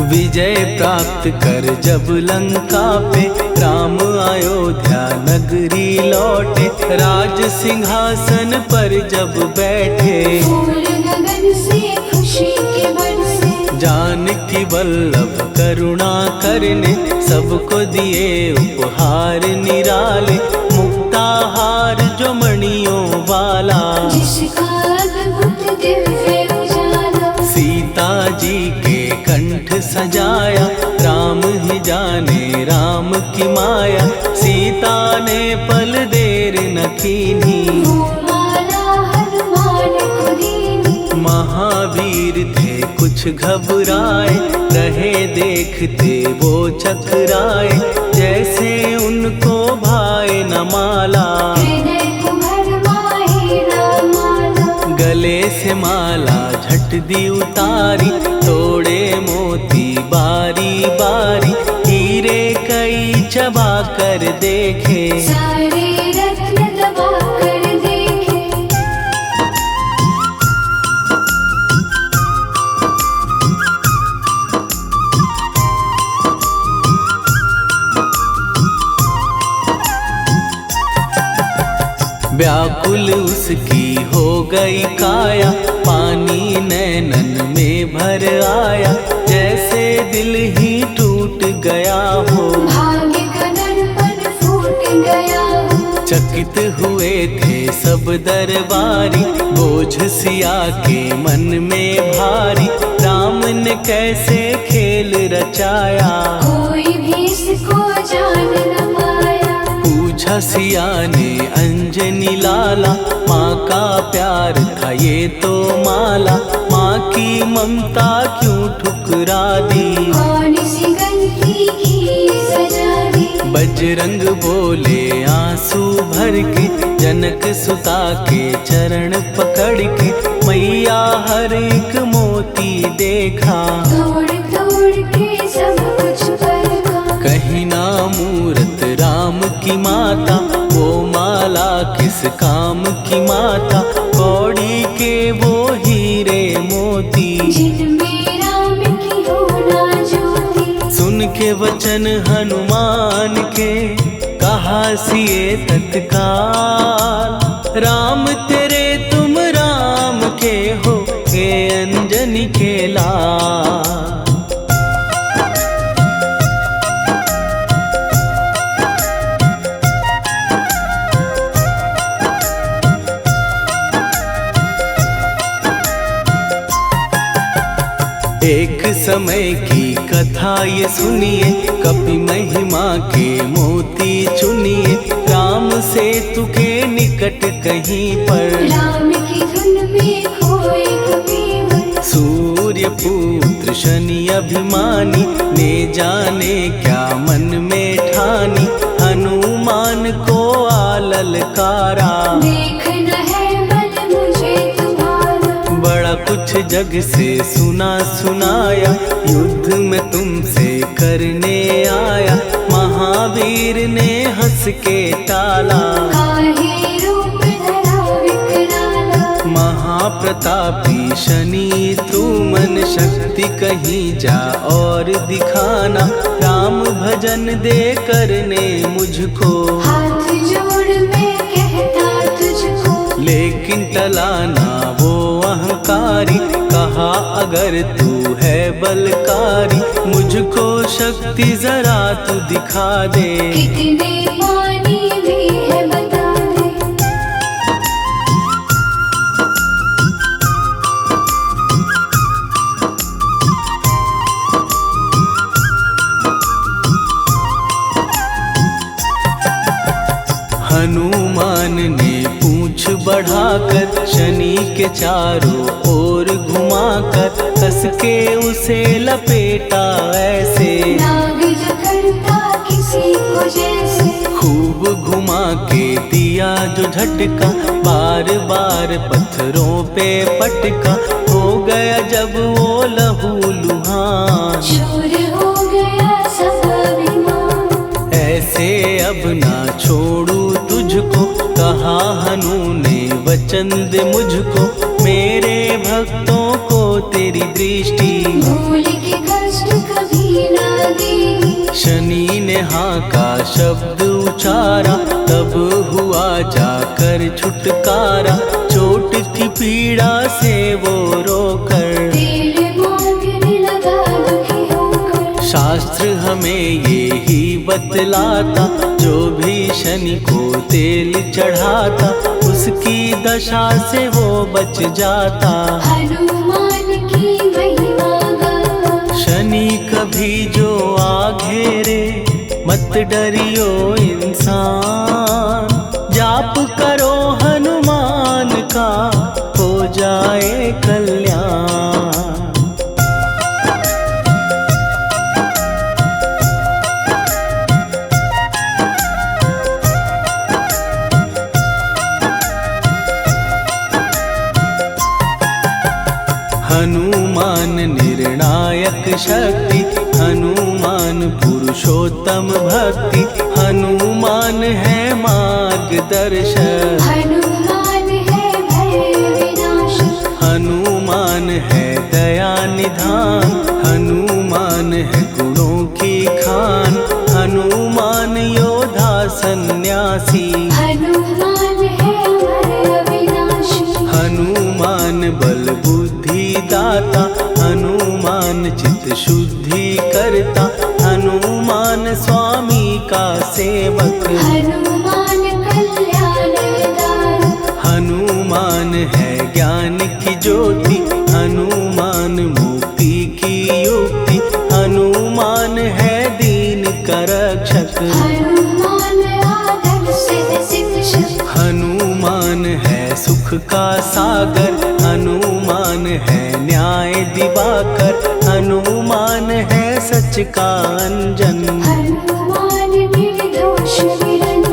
S2: विजय प्राप्त कर जब लंका पे राम अयोध्या नगरी लौटे, राज सिंहासन पर जब बैठे,
S3: फूल गगन से खुशी के बरसे,
S2: जानकी वल्लभ करुणा करने सबको दिए उपहार निराले, मुक्ताहार जो मणियों वाला,
S3: जिसका अद्भुत दिव्य उजाला,
S2: सीता जी के कंठ सजाया, राम ही जाने राम की माया, सीता ने पल देर न कीन्ही,
S3: वो माला हनुमान को दीनी।
S2: महावीर थे कुछ घबराए, रहे देखते वो चकराए, जैसे उनको भाए न माला,
S3: हृदय को भरमाए रामाला,
S2: गले से माला झट दी उतारी, तोड़े मोती बारी बारी, हीरे कई चबा कर देखे,
S3: सारे रत्न दबा कर देखे।
S2: व्याकुल उसकी हो गई काया, पानी नैनन में भर आया, जैसे दिल ही टूट गया हो,
S3: भाग्य का दर्पण फूट गया हो,
S2: चकित हुए थे सब दरबारी, बोझ सिया के मन में भारी, राम ने कैसे खेल रचाया,
S3: कोई भी इसको जान न पाया,
S2: पूछा सिया ने अंजनी लाला, माँ का प्यार था ये तो माला, माँ की ममता क्यों ठुकरा दी,
S3: कौन सी गलती की सजा दी,
S2: बजरंग बोले आंसू भर के, जनक सुता के चरण पकड़ के, मैया हर एक मोती देखा,
S3: तोड़ तोड़ के सब कुछ परखा,
S2: कहीं ना मूरत राम की माता, वो माला किस काम की माता, कौड़ी के वो हीरे मोती,
S3: जिनमें राम की होना ज्योति,
S2: सुन के वचन हनुमान के, कहा सिए तत्काल, राम तेरे तुम राम के हो, के अंजनी के लाल। एक समय की कथा ये सुनिए, कपि महिमा के मोती चुनिए, राम सेतु के निकट कहीं पर,
S3: राम की धुन में खोए कबीर,
S2: सूर्य पुत्र शनि अभिमानी, ने जाने क्या मन में ठानी, हनुमान को आललकारा,
S3: देखना है बल मुझे तुम्हारा,
S2: बड़ा कुछ जग से सुना सुनाया, युद्ध में तुमसे करने आया, महावीर ने हंस के टाला,
S3: काहे रूप धरा विकराला,
S2: महाप्रतापी शनि तू मन शक्ति कहीं जा और दिखाना, राम भजन दे करने मुझको,
S3: हाथ जोड़ मैं कहता तुझको,
S2: लेकिन टलाना वो अहंकारी, कहा अगर तू है बलकारी, मुझको शक्ति जरा तू दिखा दे,
S3: कितने पानी भी है बता दे,
S2: हनुमान ने पूंछ बढ़ाकर, शनि के चारों ओर घुमाकर, कस के उसे लपेटा ऐसे,
S3: नाग जो करता किसी को जैसे,
S2: खूब घुमा के दिया दिया जो झटका, बार बार पत्थरों पे पटका, हो गया जब वो लहू लुहान।
S3: शूर हो गया सब अभिमान,
S2: ऐसे अब ना छोड़ू तुझको, कहा हनु ने वचन दे मुझको, मेरे भक्तों को तेरी दृष्टि
S3: भूल के कष्ट कभी ना दी।
S2: शनि ने हाँ का शब्द उचारा, तब हुआ जाकर छुटकारा, चोट की पीड़ा से वो रोकर
S3: तेल मांगने लगा दुखी होकर।
S2: शास्त्र हमें ये ही बतलाता, जो भी शनि को तेल चढ़ाता, उसकी दशा से वो बच जाता।
S3: हनुमान की महिमा गा,
S2: शनि कभी जो आ घेरे, मत डरियो इंसान, जाप करो हनुमान का, हो जाए कल्याण। हनुमान निर्णायक शक्ति, हनुमान पुरुषोत्तम भक्ति, हनुमान है मार्गदर्शक,
S3: हनुमान है भय विनाशक।
S2: हनुमान है दया निधान, हनुमान है गुणों की खान, हनुमान योद्धा सन्यासी,
S3: हनुमान है भय विनाशी।
S2: हनुमान बल बुद्धि दाता, हनुमान चित्त शुद्धि करता, हनुमान स्वामी का सेवक,
S3: हनुमान कल्याणदायक।
S2: हनुमान है ज्ञान की ज्योति, हनुमान मुक्ति की युक्ति, हनुमान है दीन का रक्षक,
S3: हनुमान आदर्श शिक्षक।
S2: हनुमान है सुख का सागर, हनुमान है न्याय दिवाकर, हनुमान है सच का अंजन।
S3: हनुमान निर्दोष निरंजन,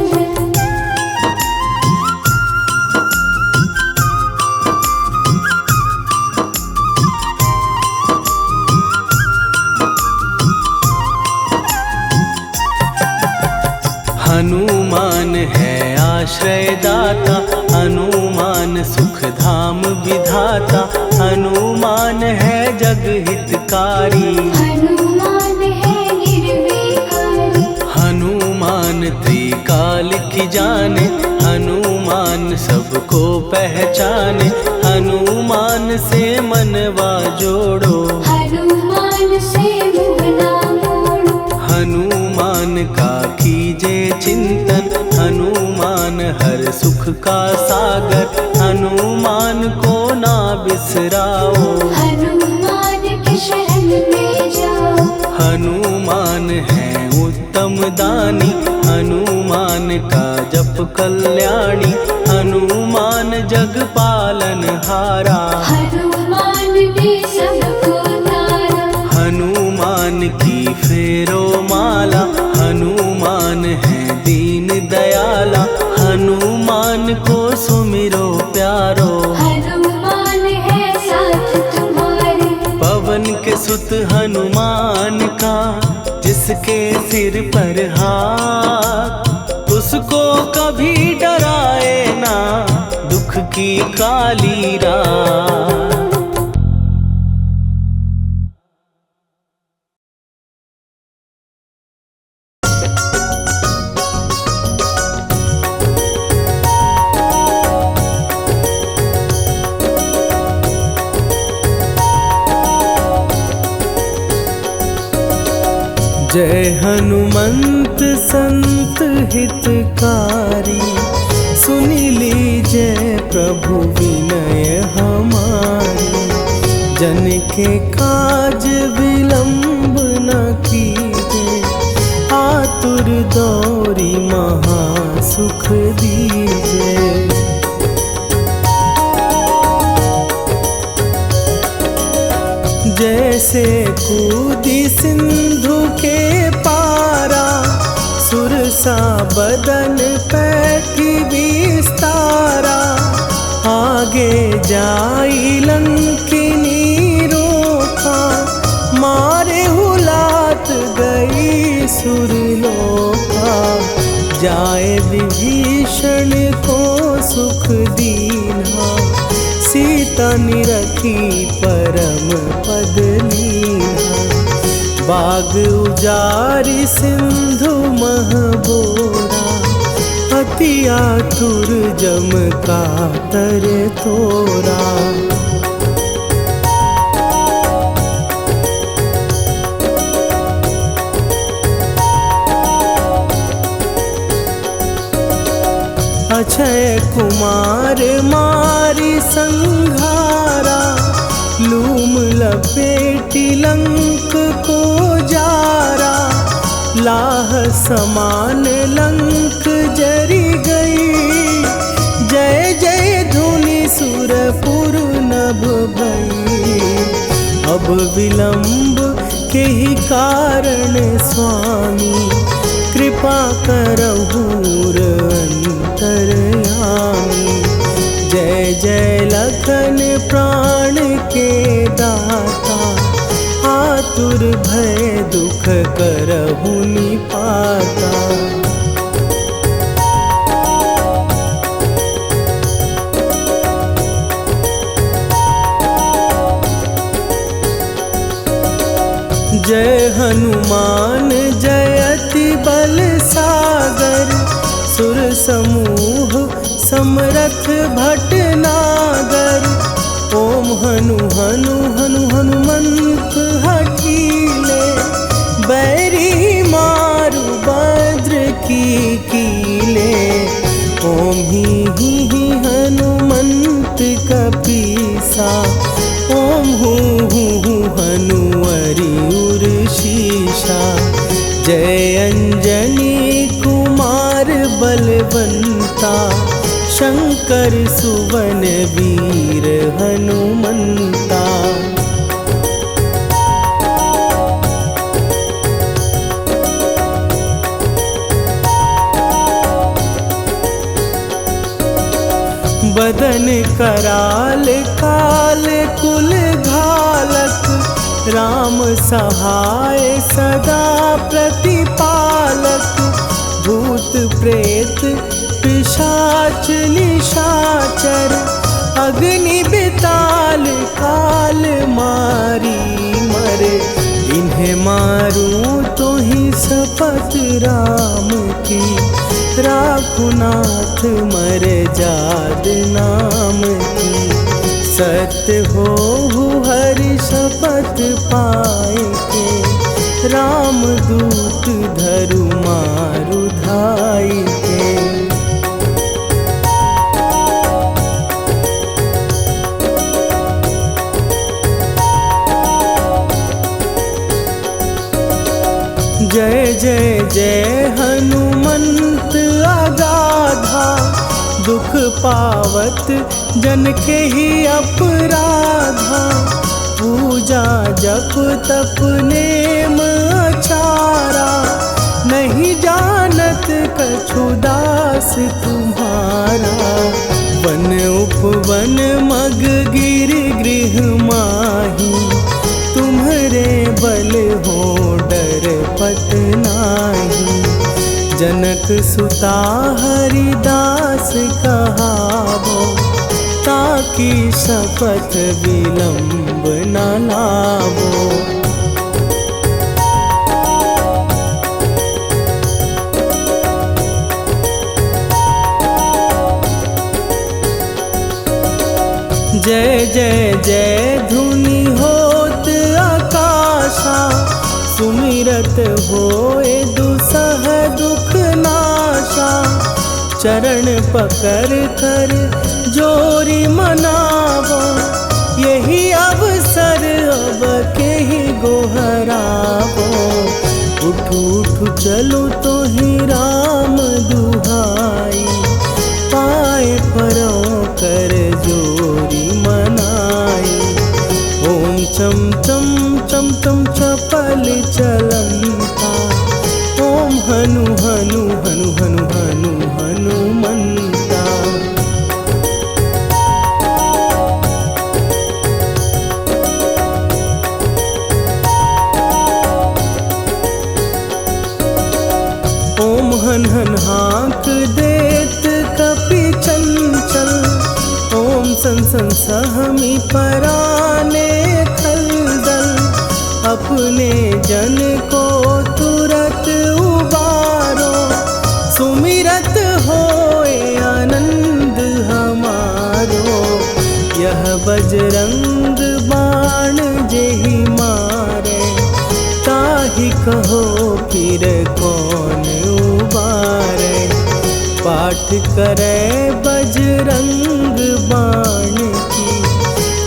S2: हनुमान है आश्रय दाता, हनुमान सुख धाम विधाता, हनुमान है जग हितकारी,
S3: हनुमान है निर्विकारी।
S2: हनुमान त्रिकाल की जाने, हनुमान सबको पहचाने, हनुमान से मनवा जोड़ो,
S3: हनुमान से मुँह ना मोड़ो।
S2: हनुमान का कीजे चिंतन, हनुमान हर सुख का सागर, हनुमान को ना बिसराओ,
S3: हनुमान की शरण में जाओ।
S2: हनुमान है उत्तम दानी, हनुमान का जप कल्याणी, हनुमान जग पालन हारा,
S3: हनुमान ने सबको तारा।
S2: हनुमान की फेरो माला, हनुमान है दीन दयाला, हनुमान को सुमिरो प्यारो,
S3: हनुमान है साथ तुम्हारे।
S2: पवन के सुत हनुमान का, जिसके सिर पर हाथ, उसको कभी डराए ना दुख की काली रात। जय हनुमंत संत हितकारी, सुनी लीजिए प्रभु विनय हमारी, जन के काज विलंब न कीजिए, आतुर दौरी महासुख दीजिए। जैसे कूदी सिंधु के पारा, सुरसा बदन पैठी भी
S1: आगे जाई लंकिनी रोका, मारे हुलात गई सुरलोका। जाए विभीषण को सुख दीना, सीता निरखी परम पद लीना। बाग उजारि सिंधु मह बोरा, अति आतुर जम कातर तोरा। अक्षय कुमार मारी संघारा, लूम लपेटी लंक को जारा। लाह समान लंक जरी गई, जय जय धुनि सुरपुर नभ भई। अब विलंब के ही कारण स्वामी, कृपा करहु अंतरयामी। जय जय लखन प्राण के दाता, आतुर भय दुख करहु निपाता। जय हनुमान जयति बल सागर, सुर समूह समरथ भटनागर। ओम हनु हनु हनु हनुमंत हठीले, बैरी मारु भद्र की कीले। ओम ही हनुमंत कपीसा, ओम हूँ हनुवरि उर शीशा। जय अंजनी कुमार बलवंता, शंकर सुवन वीर हनुमंता। बदन कराल काल कुल घालक, राम सहाय सदा प्रतिपालक। भूत प्रेत पिशाच निशाचर, अग्नि बिताल काल मारी मरे। इन्हें मारूं तो ही शपथ राम की, राखुनाथ मर जाद नाम की। सत्य हो हरि शपथ पाए के, राम दूत धरु मारु धाई के। जय जय जय हनुमंत अगाधा, दुख पावत जन के ही अपराधा। पूजा जप तप नेम अचारा, नहीं जानत कछु दास तुम्हारा। वन उपवन मग गिर गृह माही, तुम्हरे बल हो डर पत नाही। जनक सुता हरिदास कहावो, ताकि शपथ विलंब न लावो। जय जय जय धुनि होत आकाशा, सुमिरत होए दुसह दुख नाशा। चरण पकड़ कर जोरी मनावो, यही अवसर अब के ही गोहरावो। उठ उठ चलो तो ही राम दुहाई, पाए परों कर जोरी मनाई। ओम चम चम चम चम चपल चलंता, ओम हनु हनु हनु हनु हनु हनुमंता। सन सहमी पराने खलदल, अपने जन को तुरत उबारो। सुमिरत होए आनंद हमारो, यह बजरंग बाण जेहि मारे। ताहि कहो फिर कौन उबारे, पाठ करे बजरंग बाण की।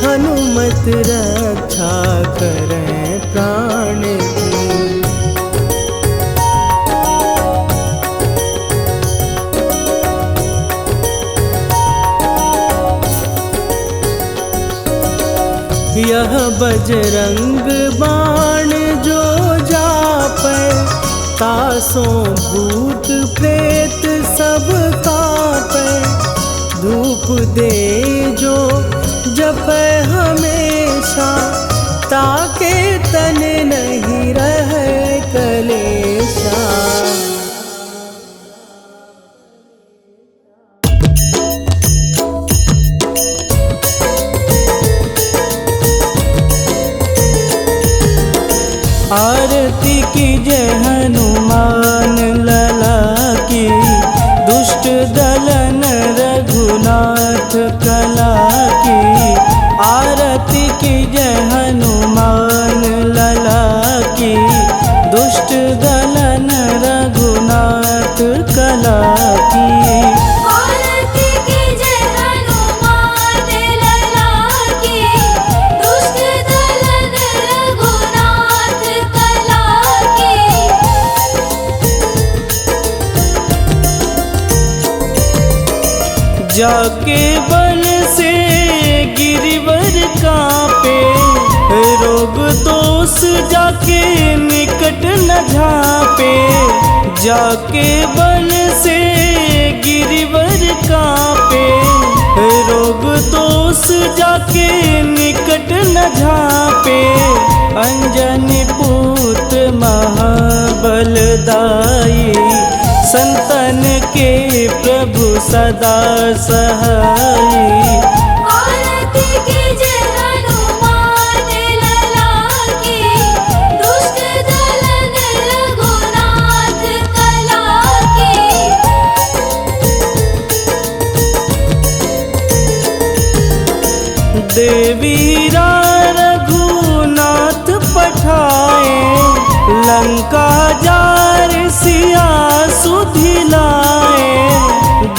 S1: हनुमत रक्षा करें प्राण की। यह बजरंग बाण जो जापै, तासों भूत प्रेत सब कापै। धूप दे जो जपै हमेशा, ताके तन नहीं रहे कलेशा। आरती कीजय हनुमान लला की, दुष्ट दलन रघुनाथ कला की। आरती कीजय हनुमान लला की, दुष्ट दलन रघुनाथ कला की।
S3: आरती कीजय हनुमान लला की, दुष्ट दलन रघुनाथ कला की।
S1: जाके बल से गिरिवर कापे, रोग दोष जाके निकट न झापे। जाके बल से गिरिवर कापे, रोग दोष जाके निकट न झापे। अंजनी पूत महाबलदाई, संतन के प्रभु सदा सहाई।
S3: आरती कीजय हनुमान लला की, दुष्ट दलन रघुनाथ कला की।
S1: देवीरा रघुनाथ पठाए, लंका जार सिया सुधिलाए।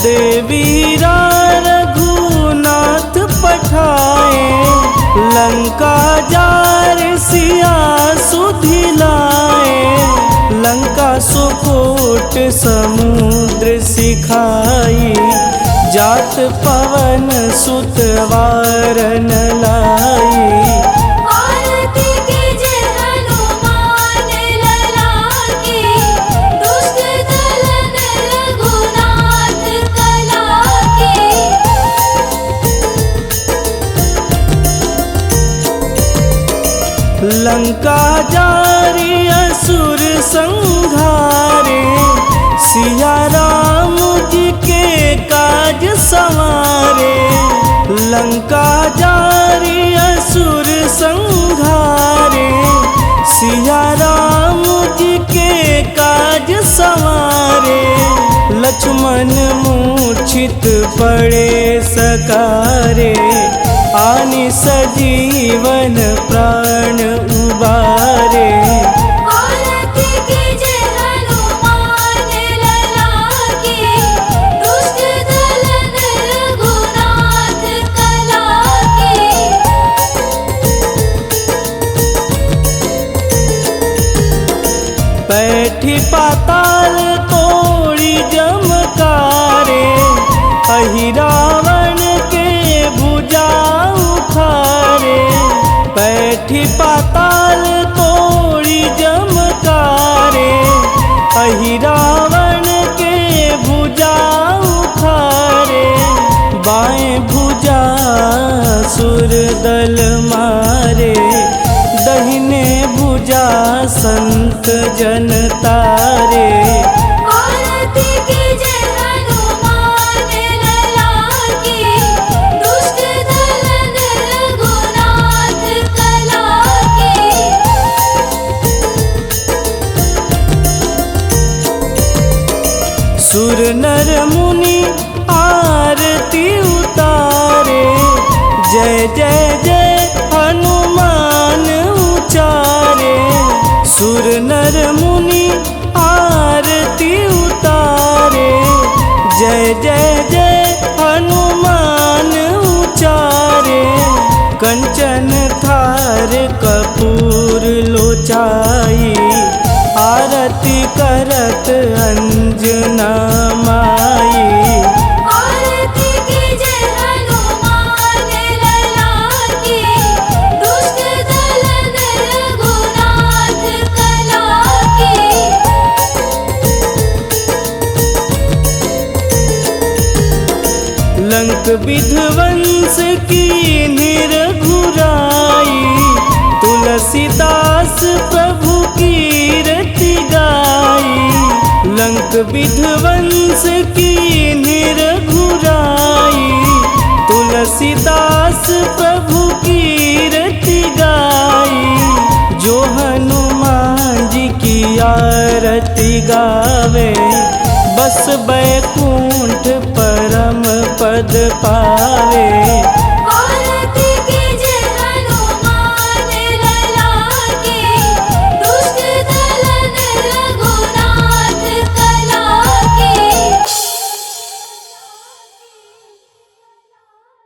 S1: देवीरा रघुनाथ पठाए, लंका जार सिया सुधिलाए। लंका सुकोट समुद्र सिखाई, जात पवन सुत वारन लाई।
S3: आरती कीजय हनुमान लला की, दुष्ट दलन रघुनाथ कला की।
S1: लंका जारी असुर संहारे, सिया राम जी के काज संवारे। लंका जारी असुर संहारे, सिया राम जी के काज संवारे। लक्ष्मण मूर्छित पड़े सकारे, आनि सजीवन प्राण उबारे।
S3: आरती कीजय हनुमान लला की, दुष्ट दलन रघुनाथ कला की।
S1: बैठी पाताल तोड़ी जमकारे, अहि रावण के भुजा उखारे। बैठी पाताल तोड़ी जमकारे, अहि रावण के भुजा उखारे। बाएं भुजा सुर दल मारे, दहिने भुजा संत जन तारे।
S3: आरती कीजय हनुमान लला की, दुष्ट
S1: सुर नर मुनि आरती उतारे, जय जय जय हनुमान उचारे। कंचन थार कपूर लोचाई, आरती करत अंजना माई।
S3: आरती कीजे हनुमान लला की, दुष्ट दलन रघुनाथ कला की।
S1: लंक विध्वंस की निरघुराई, तुलसीदास प्रभु कीरति गाई। लंक विध्वंस की निरघुराई, तुलसीदास प्रभु कीरति गाई। जो हनुमान जी की आरती गावे, बस बैकुंठ परम पद पावे।